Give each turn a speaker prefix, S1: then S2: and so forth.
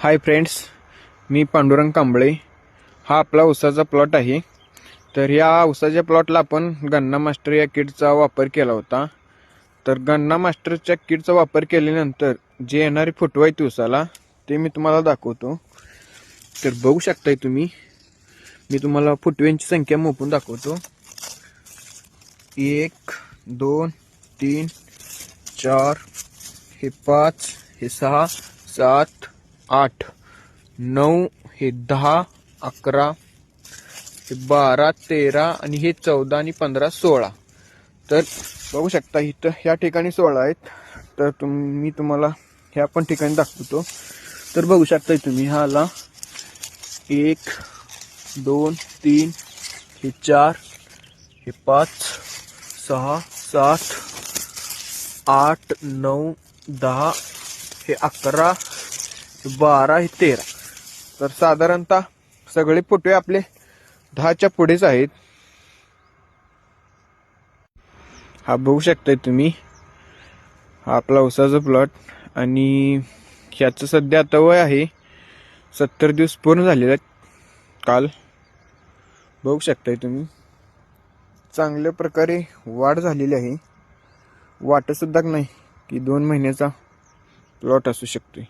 S1: Hi friends, मी पांडुरंग कांबळे. हा आपला ऊसाचा प्लॉट आहे. तर या ऊसाच्या प्लॉटला आपण गन्ना मास्टर या किटचा वापर केला होता. तर गन्ना मास्टरच्या किटचा वापर केल्यानंतर जे येणारे फुटवा आहेत ऊसाला ते मी तुम्हाला दाखवतो. तर बघू शकताय तुम्ही, मी तुम्हाला फुटव्यांची संख्या मोपून दाखवतो. 1 2 3 4 हे 5 हे 6 7 8 9 हे 10 11 हे 12 13 आणि हे 14 आणि 15 16. तर बघू शकता इथं ह्या ठिकाणी 16 आहेत. तर मी तुम्हाला ह्या पण ठिकाणी दाखवतो. तर बघू शकता तुम्ही, हाला 1 2 3 हे 4 हे 5 6 7 8 9 10 हे 11 हे 12 हे 13. तर साधारणतः सगळे फुटवे आपले 10च्या पुढेच आहेत. हा बघू शकताय तुम्ही, हा आपला ऊसाचा प्लॉट आणि ह्याचं सध्या आता वय आहे 70 दिवस पूर्ण झालेले आहेत काल. बघू शकताय तुम्ही, चांगल्या प्रकारे वाढ झालेली आहे. वाटत सुद्धा नाही की 2 महिन्याचा प्लॉट असू शकतोय.